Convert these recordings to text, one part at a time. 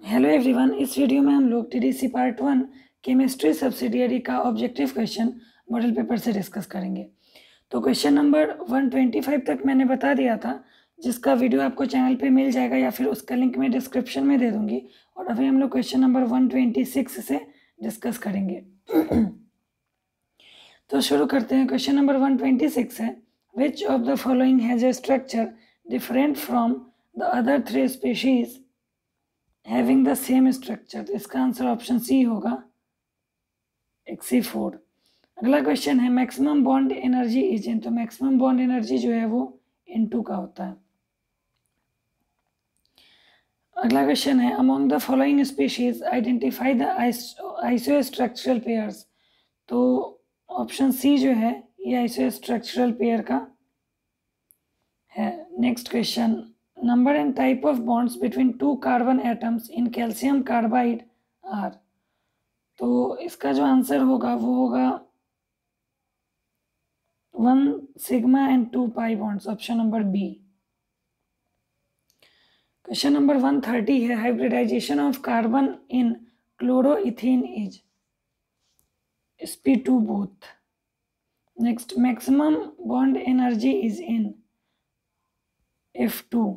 Hello everyone, इस video में हम लोग टीडीसी पार्ट 1 केमिस्ट्री सब्सिडियरी का ऑब्जेक्टिव क्वेश्चन मॉडल पेपर से डिस्कस करेंगे। तो क्वेश्चन नंबर 125 तक मैंने बता दिया था, जिसका वीडियो आपको चैनल पे मिल जाएगा या फिर उसका लिंक मैं डिस्क्रिप्शन में दे दूंगी। और अभी हम लोग क्वेश्चन नंबर 126 से डिस्कस करेंगे। तो शुरू करते हैं। क्वेश्चन नंबर 126 है, which of the following has a structure different from the other 3 species having the same structure. तो इसका आंसर ऑप्शन सी होगा Xe4। अगला क्वेश्चन है, मैक्सिमम बॉन्ड एनर्जी इज इन। तो मैक्सिमम बॉन्ड एनर्जी जो है वो N2 का होता है। अगला क्वेश्चन है, among the following species identify the isostructural pairs. तो ऑप्शन सी जो है ये आइसोस्ट्रक्चरल पेयर का है। Next question, number and type of bonds between two carbon atoms in calcium carbide are। तो इसका जो आंसर होगा वो होगा 1 sigma and 2 pi bonds, option number B. Question number 130 है, hybridization of carbon in chloroethene is sp2 both. Next, maximum bond energy is in F2।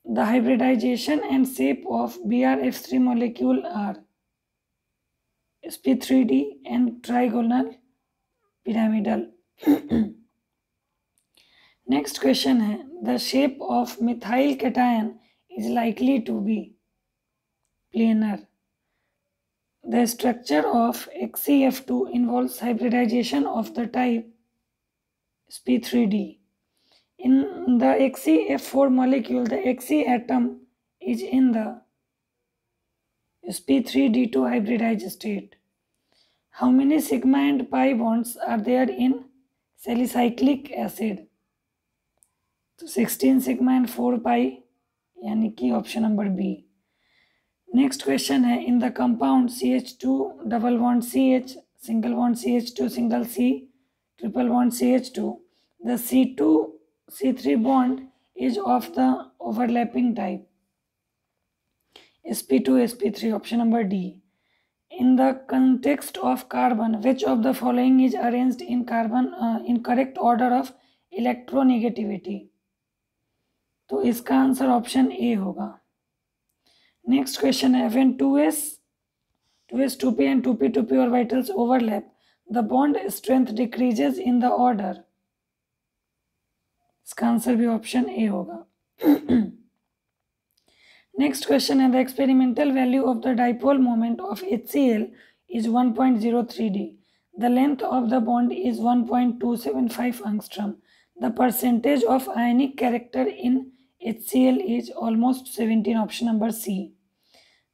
The hybridization and shape of BrF3 molecule are sp3d and trigonal pyramidal। Next question है, the shape of methyl cation is likely to be planar। The structure of XeF2 involves hybridization of the type sp3d। In the XeF4 molecule, the Xe atom is in the sp3d2 hybridized state। How many sigma and pi bonds are there in salicylic acid? तो 16 sigma and 4 pi, यानी कि option number B. Next question है, in the compound CH2 double bond CH single bond CH2 single C triple bond CH2, the C2C3 bond is of the overlapping type sp2 sp3, option number D। In the context of carbon, which of the following is arranged in carbon in correct order of electronegativity? तो इसका answer option A होगा। Next question है, when 2s 2p and 2p orbitals overlap, the bond strength decreases in the order। इसका answer भी option A होगा। Next question है, the experimental value of the dipole moment of HCl is 1.03d। The length of the bond is 1.275 angstrom। The percentage of ionic character in HCl is almost 17, option number C।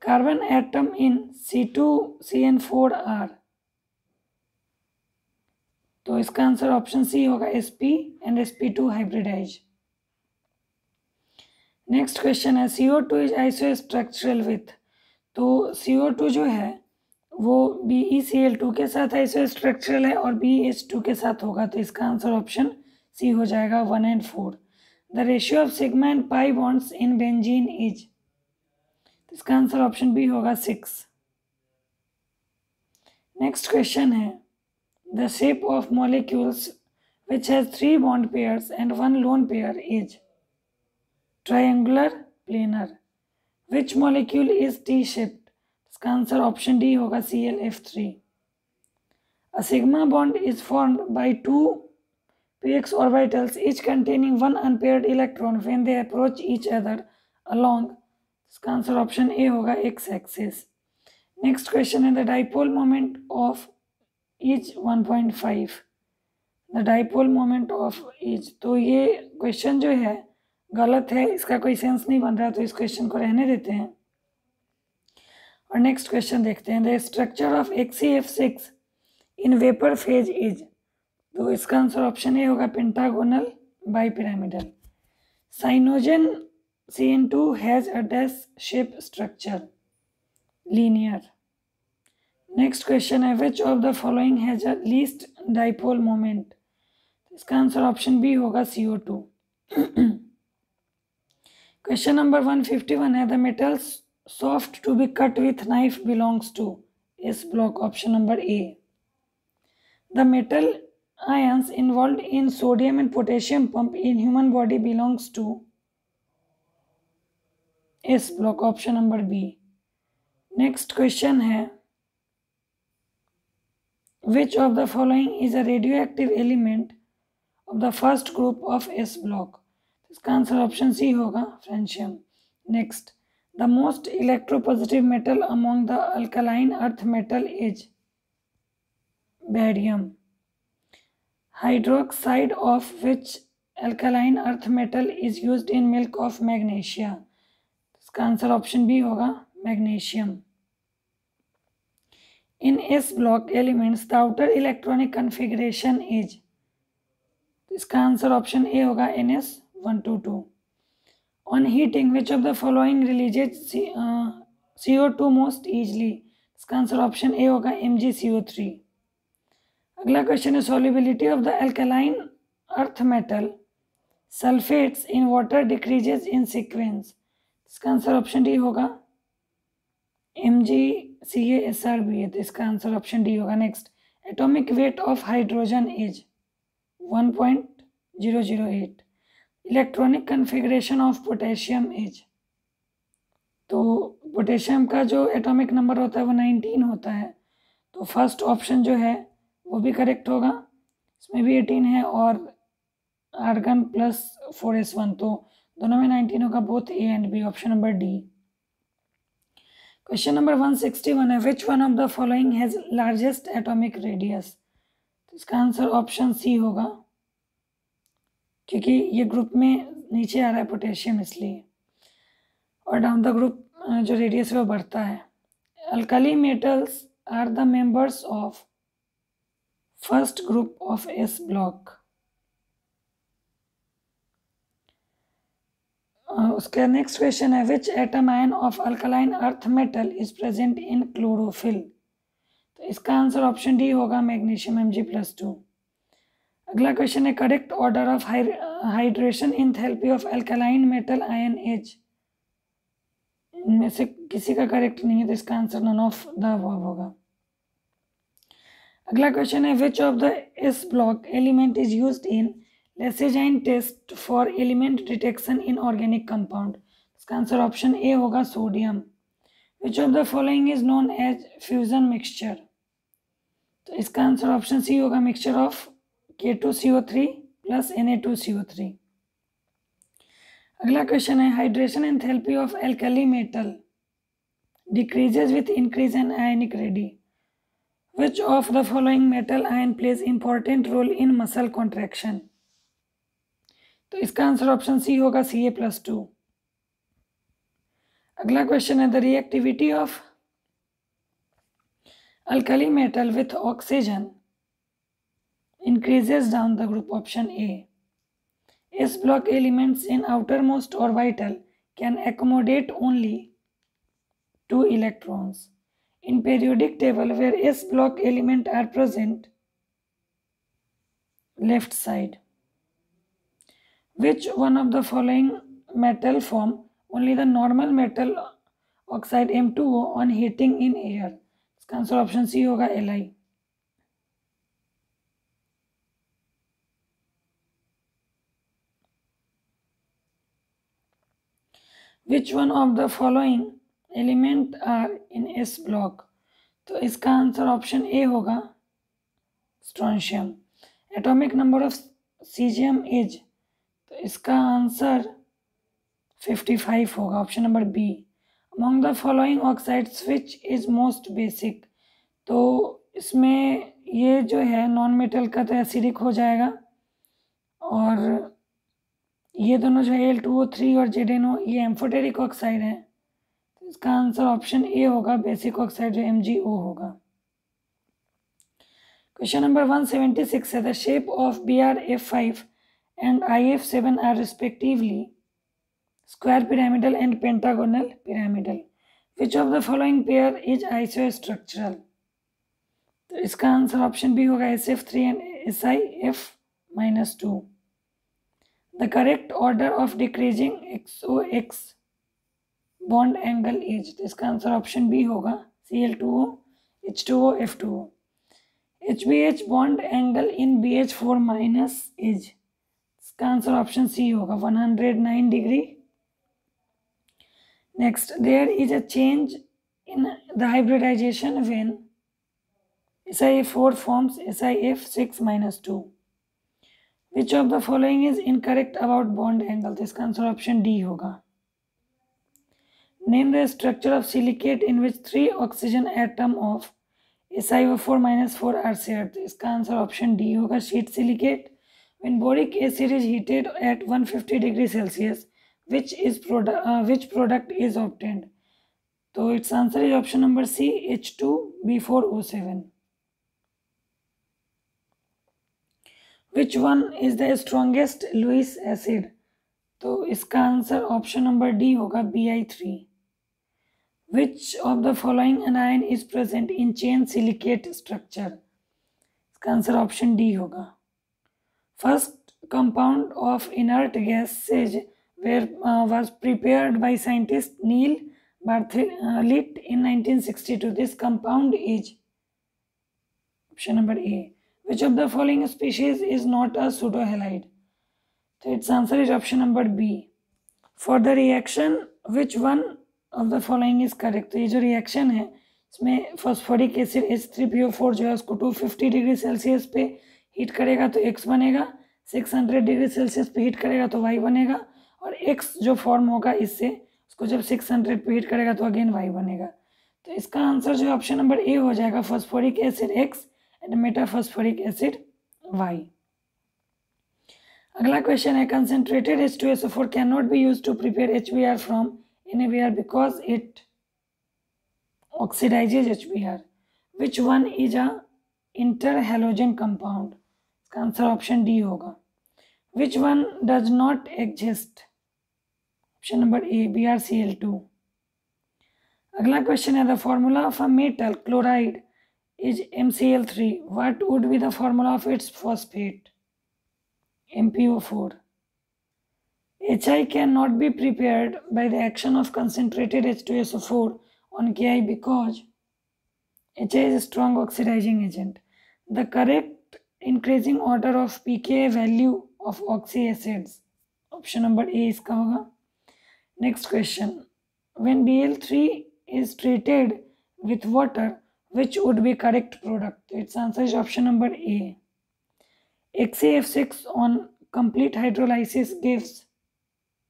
Carbon atom in C2CN4 are। तो इसका answer option C होगा sp and sp2 hybridize. Next question है, CO2 is आइसोस्ट्रक्चरल with. तो CO2 जो है वो BeCl2 के साथ आइसोस्ट्रक्चरल है और BH2 के साथ होगा। तो इसका आंसर ऑप्शन सी हो जाएगा 1 and 4। The ratio of sigma and pi bonds in benzene is. इसका आंसर ऑप्शन बी होगा 6। नेक्स्ट क्वेश्चन है, the shape of molecules which has 3 bond pairs and 1 lone pair is triangular planar। Which molecule is T-shaped? इसका answer option D होगा ClF3। A sigma bond is formed by 2 px orbitals each containing 1 unpaired electron when they approach each other along। इसका answer option A होगा x axis। Next question है, the dipole moment of is 1.5। The dipole moment of is. तो ये question जो है गलत है, इसका कोई सेंस नहीं बन रहा, तो इस क्वेश्चन को रहने देते हैं और नेक्स्ट क्वेश्चन देखते हैं। The structure of XeF6 in vapour phase is. तो इसका आंसर ऑप्शन ए होगा pentagonal bipyramidal. Cyanogen CN2 has a dash shape structure, linear. Next question है, which of the following has a least dipole moment. इसका answer option B होगा CO2। Question number 151 है, the metals soft to be cut with knife belongs to? S block, option number A. The metal ions involved in sodium and potassium pump in human body belongs to? S block, option number B. Next question है, which of the following is a radioactive element of the first group of S block? इसका answer option C होगा, francium. Next, the most electropositive metal among the alkaline earth metal is barium. Hydroxide of which alkaline earth metal is used in milk of magnesia? इसका answer option B होगा, magnesium. In S block elements, the outer electronic configuration is? इसका answer option A होगा, NS122. On heating, which of the following releases CO2 most easily? इसका answer option A होगा, MgCO3. अगला question है, solubility of the alkaline earth metal sulfates in water decreases in sequence? इसका answer option D होगा, MgCaSrB. तो इसका answer option D होगा. Next, atomic weight of hydrogen is 1.008. Electronic configuration of potassium is? तो potassium का जो atomic number होता है वो 19 होता है, तो फर्स्ट ऑप्शन जो है वो भी करेक्ट होगा. इसमें भी 18 है और आर्गन प्लस 4s1, तो दोनों में 19 होगा, both A and B, option number D. Question number 161 है, which one of the following has largest atomic radius? तो इसका आंसर ऑप्शन सी होगा, क्योंकि ये ग्रुप में नीचे आ रहा है पोटेशियम इसलिए, और डाउन द ग्रुप जो रेडियस है वो बढ़ता है. Alkali metals are the members of first group of S block. उसका नेक्स्ट क्वेश्चन है, which atom ion of alkaline earth metal is present in chlorophyll? तो इसका आंसर ऑप्शन डी होगा, मैग्नीशियम Mg+2. अगला क्वेश्चन है, correct order of hydration enthalpy of alkaline metal ion is? इनमें से किसी का करेक्ट नहीं है, तो इसका answer none of the above होगा. अगला क्वेश्चन है, which of the S block element is used in Lysagine test for element detection in organic compound? इसका आंसर ऑप्शन ए होगा, sodium. Which of the following is known as fusion mixture? तो इसका answer option C होगा, mixture of K2CO3 plus Na2CO3. अगला question है, hydration enthalpy of alkali metal decreases with increase in ionic ready. Which of the following metal ion plays important role in muscle contraction? तो इसका answer option C होगा, Ca+2. अगला question है, the reactivity of alkali metal with oxygen increases down the group, option A. S block elements in outer most orbital can accommodate only 2 electrons. In periodic table where S block element are present, left side. Which one of the following metal form only the normal metal oxide M2O on heating in air? इसका answer option C होगा, Li. Which one of the following element are in S block? तो इसका answer option A होगा, strontium. Atomic number of caesium is? तो इसका answer 55 होगा, option number B. Among the following oxides which is most basic? तो इसमें ये जो है नॉन मेटल का तो एसिडिक हो जाएगा, और ये दोनों जो है Al2O3 और ZnO ये एम्फोटेरिक ऑक्साइड हैं, तो इसका आंसर ऑप्शन ए होगा, बेसिक ऑक्साइड जो MgO होगा. क्वेश्चन नंबर 176 है, the shape of BrF5 and IF7 are respectively square pyramidal and pentagonal pyramidal. Which of the following pair is isostructural? तो इसका आंसर ऑप्शन बी होगा, SF3 and SiF-2. The correct order of decreasing XOX bond angle is? तो इसका answer option B होगा Cl2O H2O F2O. HBH bond angle in BH4 minus is? इसका answer option C होगा 109 degree. Next, there is a change in the hybridization when SiF4 forms SiF6-2. Which of the following is incorrect about bond angle? तो इसका answer option D होगा. Name the structure of silicate in which 3 oxygen atom of SiO4-4 are shared. तो इसका answer option D होगा sheet silicate. When boric acid is heated at 150 degrees Celsius, which product is obtained? तो its answer is option number C, H2B4O7. Which one is the strongest Lewis acid? तो इसका answer option number D होगा Bi3. Which of the following anion is present in chain silicate structure? इसका answer option D होगा. First compound of inert gases was prepared by scientist Neil Bartlett in 1962. This compound is option number A. Which of the following species is not a pseudohalide? So its answer is option number B. For the reaction, which one of the following is correct? तो ये जो reaction है इसमें phosphoric acid H3PO4 जो है उसको 250 degree Celsius पे heat करेगा तो X बनेगा, 600 डिग्री सेल्सियस पे हीट करेगा तो Y बनेगा, और X जो फॉर्म होगा इससे उसको जब 600 पे हीट करेगा तो अगेन Y बनेगा. तो इसका आंसर जो ऑप्शन नंबर ए हो जाएगा, phosphoric acid X and metaphosphoric acid Y. अगला क्वेश्चन है, concentrated H2SO4 can not be used to prepare HBr from NaBr because it oxidizes HBr. Which one is a interhalogen compound? इसका answer option D होगा. Which one does not exist? Option number A BrCl2. अगला question है, the formula of a metal chloride is MCl3. What would be the formula of its phosphate? MPO4. HI cannot be prepared by the action of concentrated H2SO4 on Ki because HI is a strong oxidizing agent. The correct increasing order of pKa value of oxy acids. Option number A इसका होगा. Next question. When Bl3 is treated with water, which would be correct product? Its answer is option number A. XaF6 on complete hydrolysis gives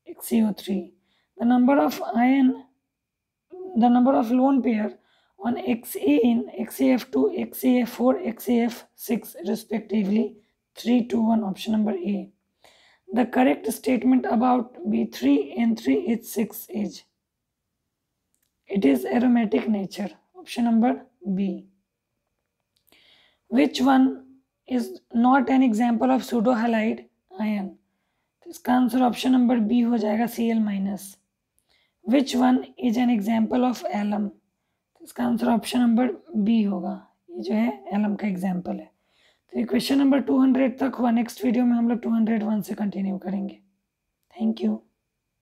XaO3. The number of lone pair on Xa in XaF2, XaF4, XaF6 respectively 3, 2, 1. Option number A. The correct statement about B3N3 is 6 is. It is aromatic nature. Option number B. Which one is not an example of pseudohalide ion? तो इसका answer option number B हो जाएगा Cl-. Which one is an example of alum? तो इसका answer option number B होगा. ये जो है एलम का एग्जाम्पल है. तो ये क्वेश्चन नंबर 200 तक हुआ. नेक्स्ट वीडियो में हम लोग 201 से कंटिन्यू करेंगे. Thank you.